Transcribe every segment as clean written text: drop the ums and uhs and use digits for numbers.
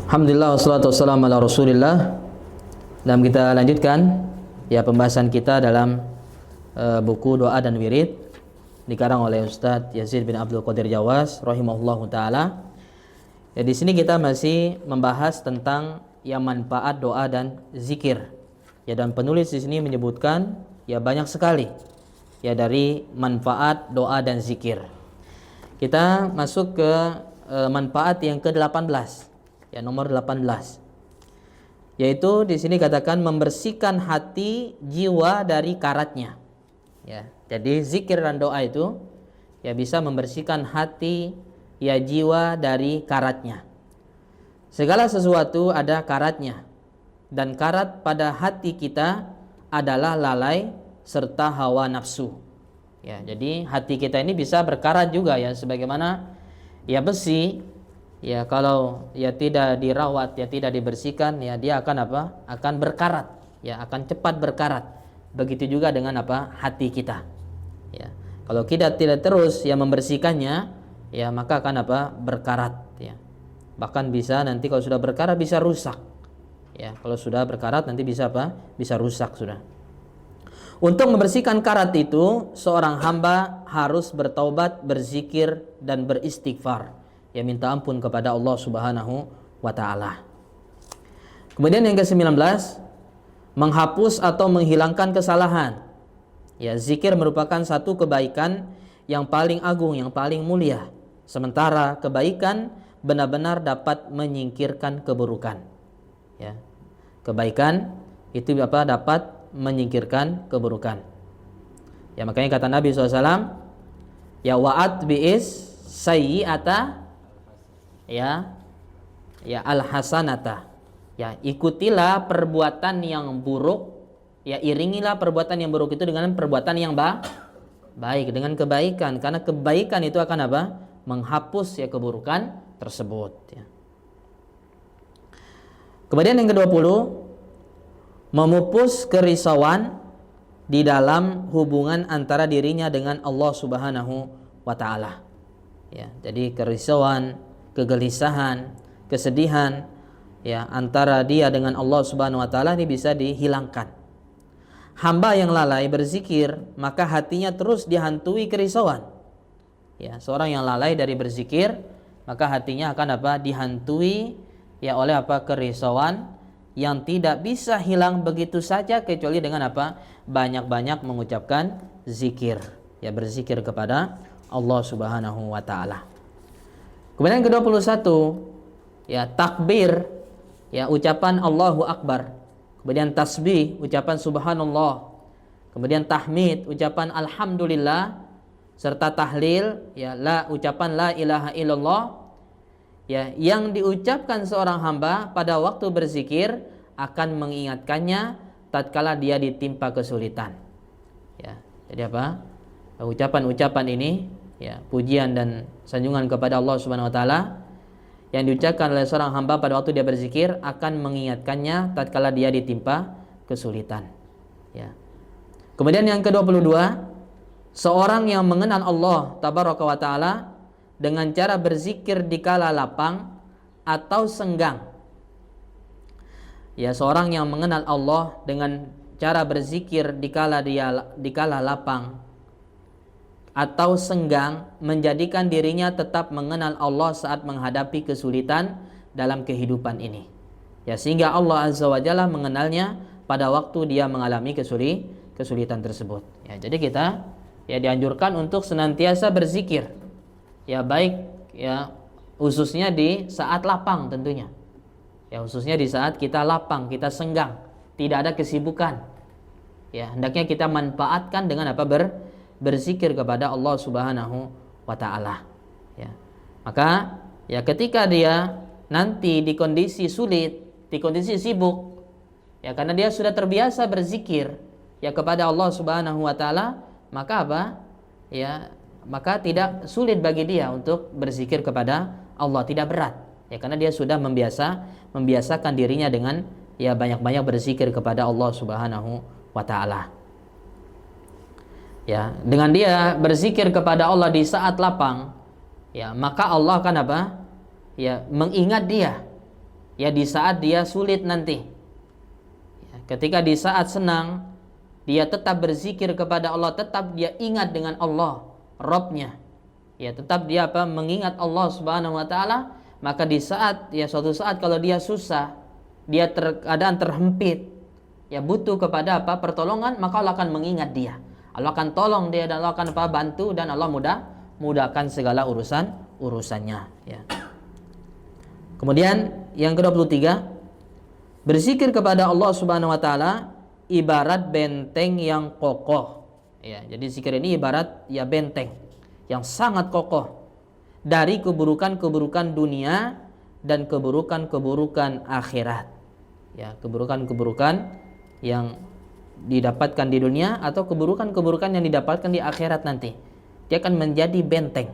Alhamdulillah wassalatu wassalamu ala Rasulillah. Dan kita lanjutkan pembahasan kita dalam buku Doa dan Wirid dikarang oleh Ustadz Yazid bin Abdul Qadir Jawas rahimahullahu taala. Di sini kita masih membahas tentang manfaat doa dan zikir. Dan penulis di sini menyebutkan banyak sekali dari manfaat doa dan zikir. Kita masuk ke manfaat yang ke-18. Nomor 18. Yaitu di sini katakan membersihkan hati jiwa dari karatnya. Jadi zikir dan doa itu bisa membersihkan hati jiwa dari karatnya. Segala sesuatu ada karatnya, dan karat pada hati kita adalah lalai serta hawa nafsu. Jadi hati kita ini bisa berkarat juga sebagaimana besi. Kalau tidak dirawat, tidak dibersihkan, dia akan akan berkarat, akan cepat berkarat. Begitu juga dengan hati kita. Kalau kita tidak terus membersihkannya, maka akan berkarat. Bahkan bisa nanti kalau sudah berkarat bisa rusak. Kalau sudah berkarat nanti bisa bisa rusak sudah. Untuk membersihkan karat itu, seorang hamba harus bertaubat, berzikir dan beristighfar. Minta ampun kepada Allah Subhanahu wa taala. Kemudian yang ke-19, menghapus atau menghilangkan kesalahan. Zikir merupakan satu kebaikan yang paling agung, yang paling mulia. Sementara kebaikan benar-benar dapat menyingkirkan keburukan. Kebaikan itu dapat menyingkirkan keburukan. Makanya kata Nabi SAW, wa'at bi'is sayyi'ata al-hasanata. Ikutilah perbuatan yang buruk, iringilah perbuatan yang buruk itu dengan perbuatan yang baik, dengan kebaikan, karena kebaikan itu akan menghapus keburukan tersebut. Kemudian yang ke-20, memupus kerisauan di dalam hubungan antara dirinya dengan Allah Subhanahu wa taala. Jadi kerisauan, kegelisahan, kesedihan antara dia dengan Allah Subhanahu wa taala ini bisa dihilangkan. Hamba yang lalai berzikir, maka hatinya terus dihantui kerisauan. Seorang yang lalai dari berzikir, maka hatinya akan dihantui oleh kerisauan yang tidak bisa hilang begitu saja kecuali dengan banyak-banyak mengucapkan zikir, berzikir kepada Allah Subhanahu wa taala. Kemudian ke-21, takbir, ucapan Allahu Akbar. Kemudian tasbih, ucapan subhanallah. Kemudian tahmid, ucapan alhamdulillah, serta tahlil, ucapan la ilaha illallah. Yang diucapkan seorang hamba pada waktu berzikir akan mengingatkannya tatkala dia ditimpa kesulitan. Jadi ucapan-ucapan ini, pujian dan sanjungan kepada Allah Subhanahu wa taala yang diucapkan oleh seorang hamba pada waktu dia berzikir akan mengingatkannya tatkala dia ditimpa kesulitan. Kemudian yang ke-22, seorang yang mengenal Allah tabaraka wa taala dengan cara berzikir di kala lapang atau senggang. Seorang yang mengenal Allah dengan cara berzikir di kala lapang atau senggang menjadikan dirinya tetap mengenal Allah saat menghadapi kesulitan dalam kehidupan ini. Sehingga Allah Azza wa Jalla mengenalnya pada waktu dia mengalami kesulitan tersebut. Jadi kita dianjurkan untuk senantiasa berzikir. Baik khususnya di saat lapang tentunya. Khususnya di saat kita lapang, kita senggang, tidak ada kesibukan. Hendaknya kita manfaatkan dengan berzikir kepada Allah Subhanahu wa taala. Maka ketika dia nanti di kondisi sulit, di kondisi sibuk, karena dia sudah terbiasa berzikir kepada Allah Subhanahu wa taala, maka maka tidak sulit bagi dia untuk berzikir kepada Allah, tidak berat. Karena dia sudah membiasakan dirinya dengan banyak-banyak berzikir kepada Allah Subhanahu wa taala. Dengan dia berzikir kepada Allah di saat lapang, maka Allah akan mengingat dia ya di saat dia sulit nanti. Ya, ketika di saat senang dia tetap berzikir kepada Allah, tetap dia ingat dengan Allah, Rabbnya. Ya, tetap dia mengingat Allah Subhanahu wa taala, maka di saat ya suatu saat kalau dia susah, dia keadaan terhimpit, ya butuh kepada pertolongan, maka Allah akan mengingat dia. Allah akan tolong dia dan Allah akan bantu dan Allah mudahkan segala urusannya, ya. Kemudian yang ke-23, berzikir kepada Allah Subhanahu wa taala ibarat benteng yang kokoh. Ya, jadi zikir ini ibarat ya benteng yang sangat kokoh dari keburukan-keburukan dunia dan keburukan-keburukan akhirat. Ya, keburukan-keburukan yang didapatkan di dunia atau keburukan-keburukan yang didapatkan di akhirat nanti. Dia akan menjadi benteng.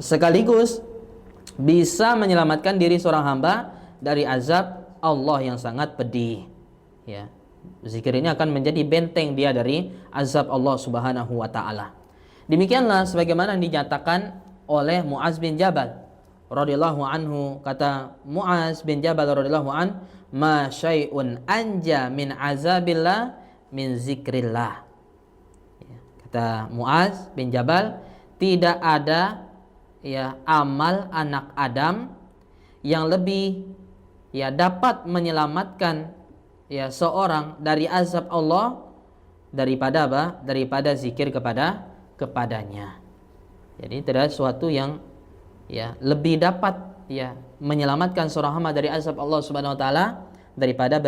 Sekaligus bisa menyelamatkan diri seorang hamba dari azab Allah yang sangat pedih. Ya, zikir ini akan menjadi benteng dia dari azab Allah Subhanahu wa taala. Demikianlah sebagaimana dinyatakan oleh Muaz bin Jabal radhiyallahu anhu. Kata Muaz bin Jabal radhiyallahu an, "Ma syai'un anja min azabillah min zikrillah." Ya, kata Muaz bin Jabal, tidak ada ya amal anak Adam yang lebih ya dapat menyelamatkan ya seorang dari azab Allah daripada daripada zikir kepadanya. Jadi tidak ada sesuatu yang ya lebih dapat ya menyelamatkan seorang hamba dari azab Allah Subhanahu wa taala daripada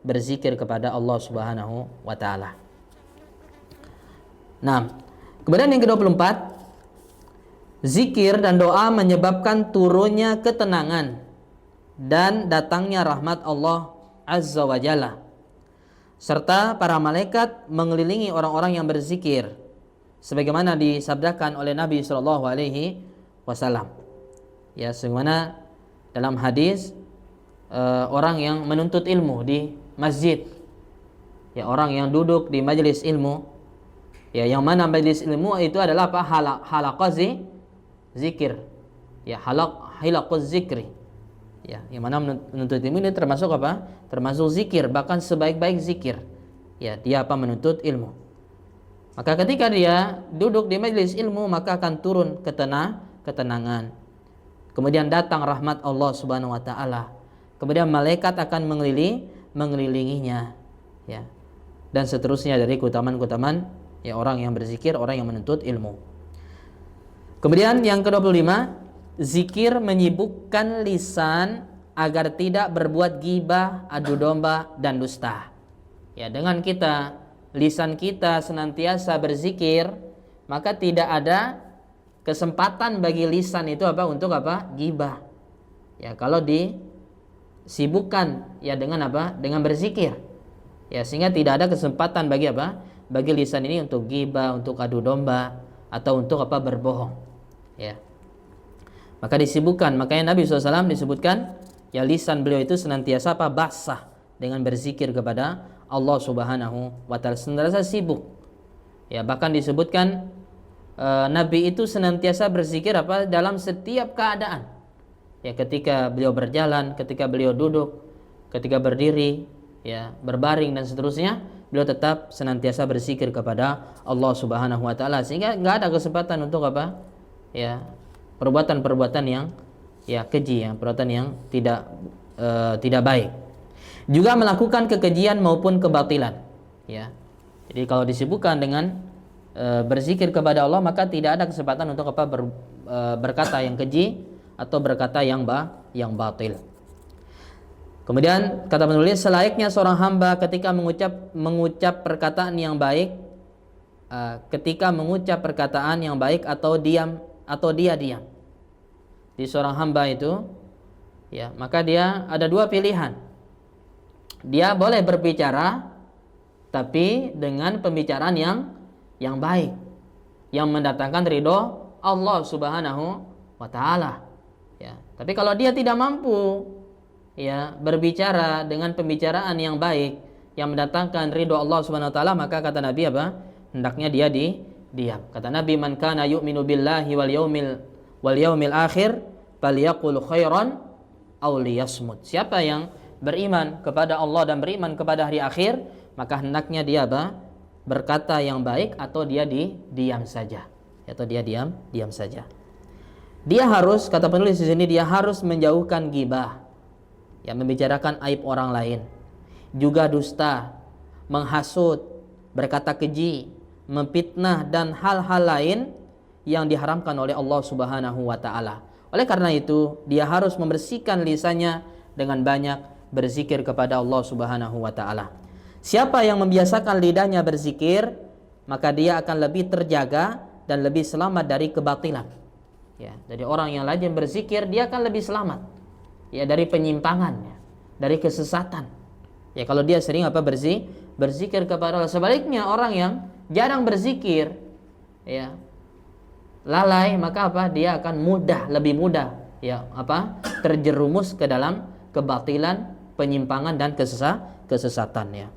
berzikir kepada Allah Subhanahu wa taala. Nah, kemudian yang ke-24, zikir dan doa menyebabkan turunnya ketenangan dan datangnya rahmat Allah Azza wa Jalla, serta para malaikat mengelilingi orang-orang yang berzikir sebagaimana disabdakan oleh Nabi sallallahu alaihi wasallam. Ya, sebagaimana dalam hadis orang yang menuntut ilmu di masjid, ya orang yang duduk di majelis ilmu, ya yang mana majelis ilmu itu adalah halaqah zikir, ya halaqah zikri. Ya, yang mana menuntut ilmu ini termasuk termasuk zikir, bahkan sebaik-baik zikir. Ya, dia menuntut ilmu. Maka ketika dia duduk di majelis ilmu, maka akan turun ketenangan. Kemudian datang rahmat Allah Subhanahu wa taala. Kemudian malaikat akan mengelilinginya, ya. Dan seterusnya dari keutamaan-keutamaan ya orang yang berzikir, orang yang menuntut ilmu. Kemudian yang ke-25, zikir menyibukkan lisan agar tidak berbuat ghibah, adu domba dan dusta. Ya, dengan lisan kita senantiasa berzikir, maka tidak ada kesempatan bagi lisan itu untuk ghibah. Ya, kalau disibukkan ya dengan dengan berzikir. Ya, sehingga tidak ada kesempatan bagi bagi lisan ini untuk ghibah, untuk adu domba atau untuk berbohong. Ya. Maka disibukkan, makanya Nabi SAW disebutkan ya lisan beliau itu senantiasa basah dengan berzikir kepada Allah Subhanahu wa taala, senantiasa sibuk. Ya, bahkan disebutkan Nabi itu senantiasa berzikir dalam setiap keadaan. Ya, ketika beliau berjalan, ketika beliau duduk, ketika berdiri, ya, berbaring dan seterusnya, beliau tetap senantiasa berzikir kepada Allah Subhanahu wa taala, sehingga enggak ada kesempatan untuk ya perbuatan-perbuatan yang ya keji, ya, perbuatan yang tidak baik. Juga melakukan kekejian maupun kebatilan. Ya. Jadi kalau disibukkan dengan berzikir kepada Allah, maka tidak ada kesempatan untuk berkata yang keji atau berkata yang batil. Kemudian kata penulis, selayaknya seorang hamba ketika mengucap perkataan yang baik, ketika mengucap perkataan yang baik atau dia diam. Di seorang hamba itu ya, maka dia ada dua pilihan. Dia boleh berbicara tapi dengan pembicaraan yang baik, yang mendatangkan ridho Allah Subhanahu wa taala. Ya, tapi kalau dia tidak mampu ya berbicara dengan pembicaraan yang baik yang mendatangkan ridho Allah Subhanahu wa taala, maka kata Nabi hendaknya dia diam. Kata Nabi, man kana yu'minu billahi wal yaumil akhir falyaqul khairan aw liyasmut. Siapa yang beriman kepada Allah dan beriman kepada hari akhir, maka hendaknya dia berkata yang baik atau dia diam saja. Atau dia diam saja. Dia harus, kata penulis di sini, dia harus menjauhkan ghibah, ya, membicarakan aib orang lain, juga dusta, menghasut, berkata keji, memfitnah dan hal-hal lain yang diharamkan oleh Allah Subhanahu wa taala. Oleh karena itu, dia harus membersihkan lisannya dengan banyak berzikir kepada Allah Subhanahu wa taala. Siapa yang membiasakan lidahnya berzikir, maka dia akan lebih terjaga dan lebih selamat dari kebatilan. Ya, jadi orang yang rajin berzikir dia akan lebih selamat, ya, dari penyimpangan, ya, dari kesesatan. Ya, kalau dia sering berzikir kepada Allah. Sebaliknya orang yang jarang berzikir, ya, lalai, maka dia akan lebih mudah, ya, terjerumus ke dalam kebatilan, penyimpangan dan kesesatan, ya.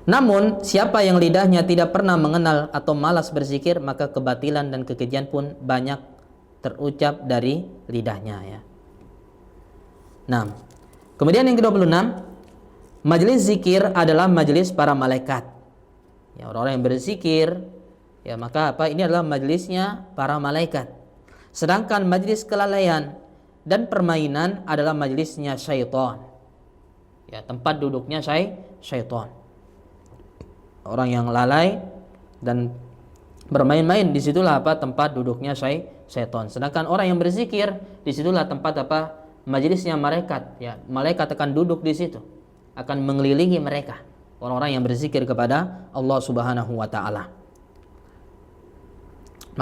Namun siapa yang lidahnya tidak pernah mengenal atau malas berzikir, maka kebatilan dan kekejian pun banyak terucap dari lidahnya, ya. Nah, kemudian yang ke-26, majelis zikir adalah majelis para malaikat. Ya, orang-orang yang berzikir, ya, maka ini adalah majelisnya para malaikat. Sedangkan majelis kelalaian dan permainan adalah majelisnya syaitan. Ya, tempat duduknya syaitan. Orang yang lalai dan bermain-main, disitulah tempat duduknya syaitan. Sedangkan orang yang berzikir, disitulah tempat majelisnya malaikat. Ya, malaikat akan duduk di situ, akan mengelilingi mereka, orang-orang yang berzikir kepada Allah Subhanahu wa taala.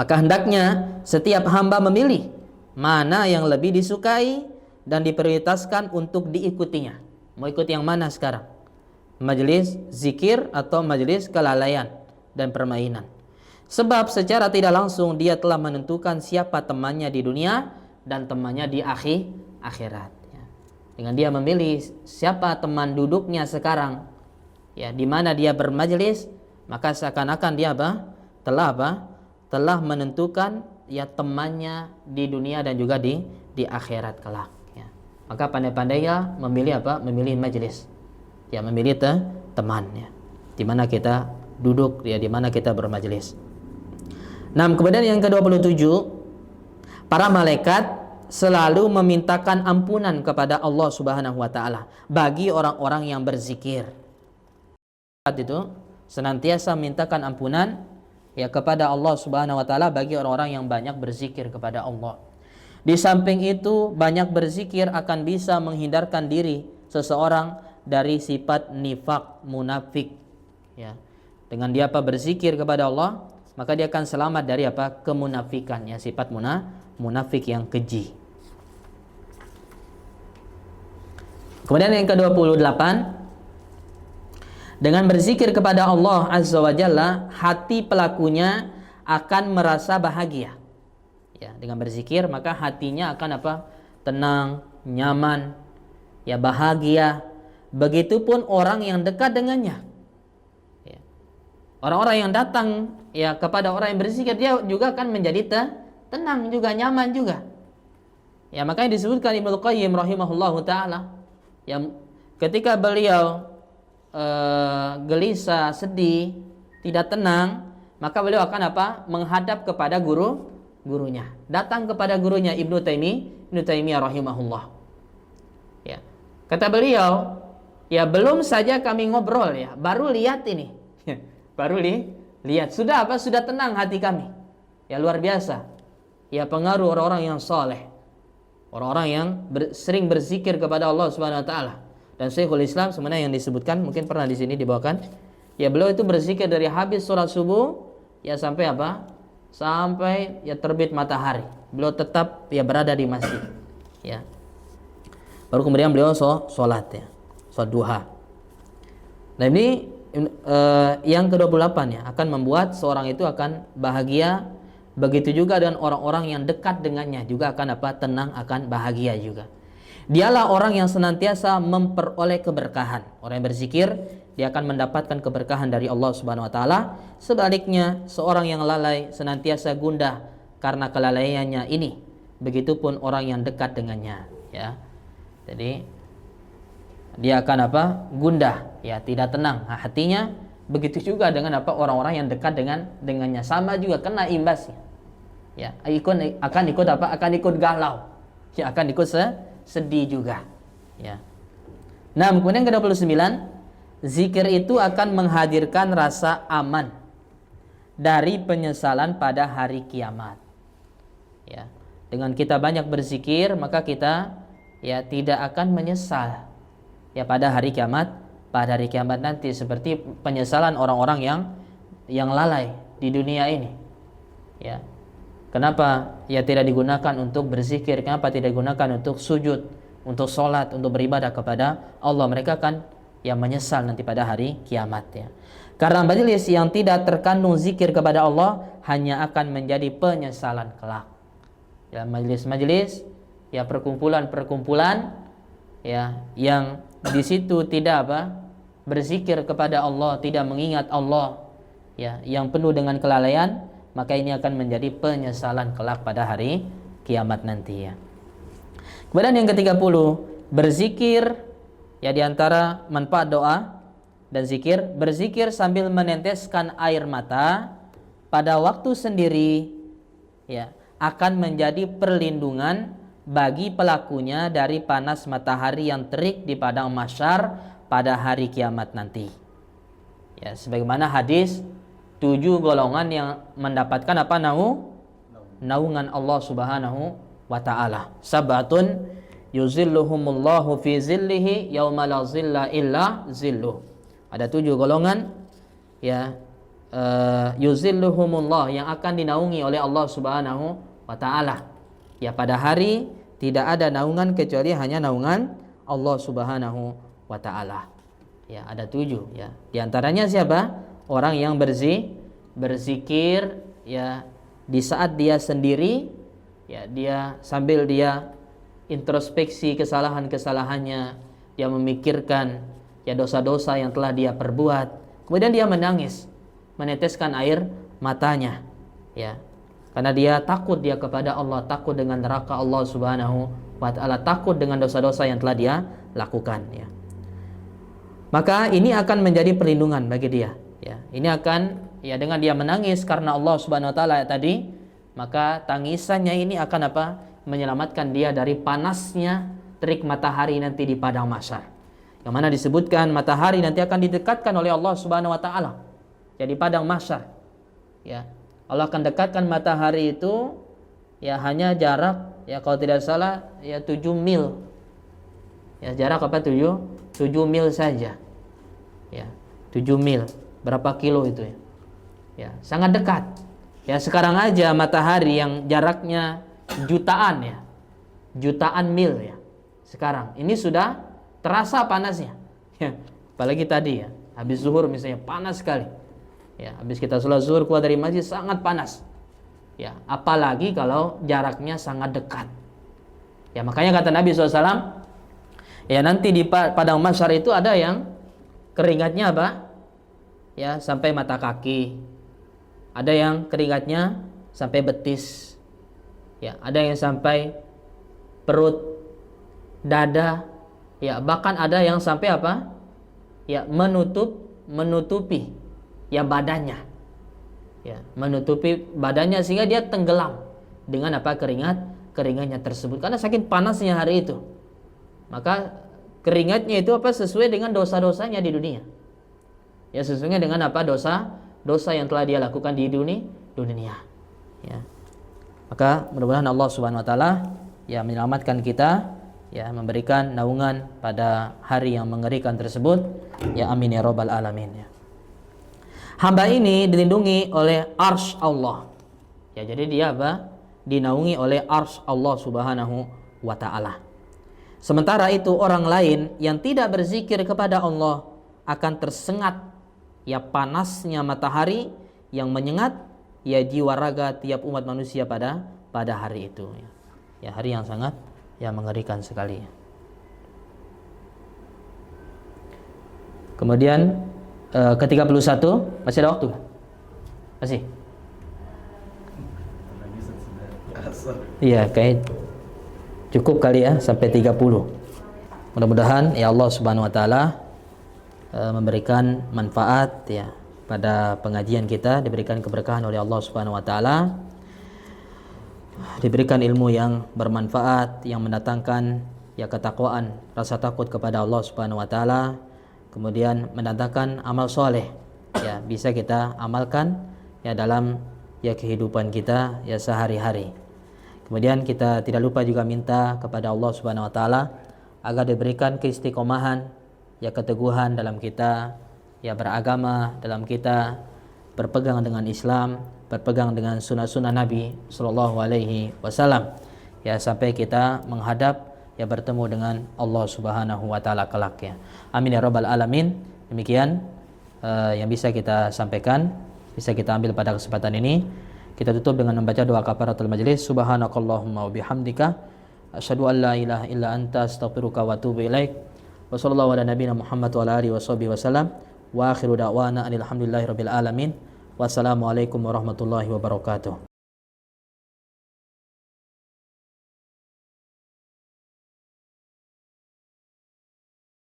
Maka hendaknya setiap hamba memilih mana yang lebih disukai dan diprioritaskan untuk diikutinya. Mau ikut yang mana sekarang? Majelis zikir atau majelis kelalaian dan permainan? Sebab secara tidak langsung dia telah menentukan siapa temannya di dunia dan temannya di akhirat. Ya. Dengan dia memilih siapa teman duduknya sekarang, ya, di mana dia bermajelis, maka seakan-akan dia telah menentukan, ya, temannya di dunia dan juga di akhirat kelak. Ya. Maka pandai-pandainya memilih memilih majelis. Ya, memilih teman, ya, di mana kita duduk, ya, di mana kita bermajelis. Nah, kemudian yang ke-27, para malaikat selalu memintakan ampunan kepada Allah Subhanahu wa taala bagi orang-orang yang berzikir. Itu senantiasa mintakan ampunan, ya, kepada Allah Subhanahu wa taala bagi orang-orang yang banyak berzikir kepada Allah. Di samping itu, banyak berzikir akan bisa menghindarkan diri seseorang dari sifat nifak, munafik, ya. Dengan dia berzikir kepada Allah, maka dia akan selamat dari kemunafikan, ya, sifat munafik yang keji. Kemudian yang ke-28, dengan berzikir kepada Allah Azza wa Jalla, hati pelakunya akan merasa bahagia. Ya, dengan berzikir maka hatinya akan tenang, nyaman, ya, bahagia. Begitupun orang yang dekat dengannya. Ya. Orang-orang yang datang, ya, kepada orang yang berzikir, dia juga akan menjadi tenang juga, nyaman juga. Ya, makanya disebutkan Ibnu Qayyim rahimahullahu taala, yang ketika beliau gelisah, sedih, tidak tenang, maka beliau akan menghadap kepada gurunya. Datang kepada gurunya Ibnu Taimiyah rahimahullah. Ya. Kata beliau, ya, belum saja kami ngobrol, ya, baru lihat ini. Baru lihat sudah sudah tenang hati kami. Ya, luar biasa. Ya, pengaruh orang-orang yang saleh. Orang-orang yang sering berzikir kepada Allah Subhanahu wa taala. Dan Syekhul Islam sebenarnya yang disebutkan, mungkin pernah di sini dibawakan, ya, beliau itu berzikir dari habis sholat subuh, ya, sampai sampai, ya, terbit matahari. Beliau tetap, ya, berada di masjid, ya. Baru kemudian beliau sholat, ya, sholat duha. Nah, ini yang ke-28, ya, akan membuat seorang itu akan bahagia. Begitu juga dengan orang-orang yang dekat dengannya juga akan tenang, akan bahagia juga. Dialah orang yang senantiasa memperoleh keberkahan. Orang yang berzikir, dia akan mendapatkan keberkahan dari Allah Subhanahu wa taala. Sebaliknya, seorang yang lalai senantiasa gundah karena kelalaiannya ini, begitupun orang yang dekat dengannya, ya. Jadi dia akan apa? Gundah, ya, tidak tenang hatinya. Begitu juga dengan apa? Orang-orang yang dekat dengannya, sama juga kena imbasnya. Ya, akan ikut apa? Akan ikut galau. Ya, akan ikut sedih juga, ya. Nah, kemudian ke-29, zikir itu akan menghadirkan rasa aman dari penyesalan pada hari kiamat. Ya, dengan kita banyak berzikir, maka kita ya tidak akan menyesal ya pada hari kiamat nanti, seperti penyesalan orang-orang yang lalai di dunia ini. Ya. Kenapa ya tidak digunakan untuk berzikir? Kenapa tidak digunakan untuk sujud, untuk sholat, untuk beribadah kepada Allah? Mereka akan ya menyesal nanti pada hari kiamat, ya. Karena majelis yang tidak terkandung zikir kepada Allah hanya akan menjadi penyesalan kelak. Ya, majelis-majelis, ya, perkumpulan-perkumpulan, ya, yang di situ tidak berzikir kepada Allah, tidak mengingat Allah, ya, yang penuh dengan kelalaian, maka ini akan menjadi penyesalan kelak pada hari kiamat nanti, ya. Kemudian yang ke-30, berzikir, ya, diantara manfaat doa dan zikir, berzikir sambil meneteskan air mata pada waktu sendiri, ya, akan menjadi perlindungan bagi pelakunya dari panas matahari yang terik di padang mahsyar pada hari kiamat nanti. Ya, sebagaimana hadis 7 golongan yang mendapatkan apa? Naungan Allah Subhanahu wa taala. Sabatun yuzilluhumullahu fi zillihi yauma la zilla illa zilluh. Ada 7 golongan, ya, yuzilluhumullah, yang akan dinaungi oleh Allah Subhanahu wa taala. Ya, pada hari tidak ada naungan kecuali hanya naungan Allah Subhanahu wa taala. Ya, ada 7, ya. Di antaranya siapa? Orang yang berzikir, ya, di saat dia sendiri, ya, dia sambil dia introspeksi kesalahan-kesalahannya, dia memikirkan ya dosa-dosa yang telah dia perbuat. Kemudian dia menangis, meneteskan air matanya, ya. Karena dia takut dia kepada Allah, takut dengan neraka Allah Subhanahu wa taala, takut dengan dosa-dosa yang telah dia lakukan, ya. Maka ini akan menjadi perlindungan bagi dia, ya. Ini akan, ya, dengan dia menangis karena Allah Subhanahu wa taala tadi, maka tangisannya ini akan apa? Menyelamatkan dia dari panasnya terik matahari nanti di padang mahsyar. Yang mana disebutkan matahari nanti akan didekatkan oleh Allah Subhanahu wa taala. Jadi padang mahsyar, ya. Allah akan dekatkan matahari itu, ya, hanya jarak, ya, kalau tidak salah, ya, 7 mil. Ya, jarak apa? 7 mil saja. Ya, 7 mil. Berapa kilo itu, ya? Ya, sangat dekat. Ya, sekarang aja matahari yang jaraknya jutaan, ya. Jutaan mil, ya. Sekarang ini sudah terasa panasnya. Ya, apalagi tadi, ya, habis zuhur misalnya panas sekali. Ya, habis kita sholat zuhur keluar dari masjid sangat panas. Ya, apalagi kalau jaraknya sangat dekat. Ya, makanya kata Nabi SAW, ya, nanti di padang mahsyar itu ada yang keringatnya apa? Ya, sampai mata kaki. Ada yang keringatnya sampai betis. Ya, ada yang sampai perut, dada. Ya, bahkan ada yang sampai apa? Ya, menutupi ya badannya. Ya, menutupi badannya sehingga dia tenggelam dengan apa? Keringatnya tersebut. Karena saking panasnya hari itu. Maka keringatnya itu apa? Sesuai dengan dosa-dosanya di dunia. Ya, sesuai dengan apa? Dosa yang telah dia lakukan di dunia. Ya. Maka mudah-mudahan Allah Subhanahu wa taala, ya, menyelamatkan kita, ya, memberikan naungan pada hari yang mengerikan tersebut. Ya, amin ya rabbal alamin, ya. Hamba ini dilindungi oleh arsy Allah. Ya, jadi dia apa? Dinaungi oleh arsy Allah Subhanahu wa taala. Sementara itu orang lain yang tidak berzikir kepada Allah akan tersengat ya panasnya matahari yang menyengat ya jiwa raga tiap umat manusia pada hari itu, ya. Ya, hari yang sangat, ya, mengerikan sekali. Kemudian ke-31, masih ada waktu? Masih? Iya, kayak cukup kali ya sampai 30. Mudah-mudahan ya Allah Subhanahu wa taala memberikan manfaat ya pada pengajian kita, diberikan keberkahan oleh Allah Subhanahu wa taala, diberikan ilmu yang bermanfaat yang mendatangkan ya ketakwaan, rasa takut kepada Allah Subhanahu wa taala, kemudian mendatangkan amal soleh ya bisa kita amalkan ya dalam ya kehidupan kita ya sehari-hari. Kemudian kita tidak lupa juga minta kepada Allah Subhanahu wa taala agar diberikan keistiqomahan ya keteguhan dalam kita ya beragama, dalam kita berpegang dengan Islam, berpegang dengan sunnah-sunnah Nabi Sallallahu Alaihi Wasallam ya sampai kita menghadap ya bertemu dengan Allah Subhanahu Wa Taala kelak ya. Amin ya Rabbal Alamin. Demikian yang bisa kita sampaikan, bisa kita ambil pada kesempatan ini. Kita tutup dengan membaca doa kafaratul majlis. Subhanakallahumma wa bihamdika asyhadu an la ilaha illa anta astaghfiruka wa atubu ilaik. Wa sallallahu ala nabiyyina Muhammad wa ala alihi washabihi wasallam. Wa akhiru da'wana alhamdulillahi rabbil alamin. Wassalamualaikum warahmatullahi wabarakatuh.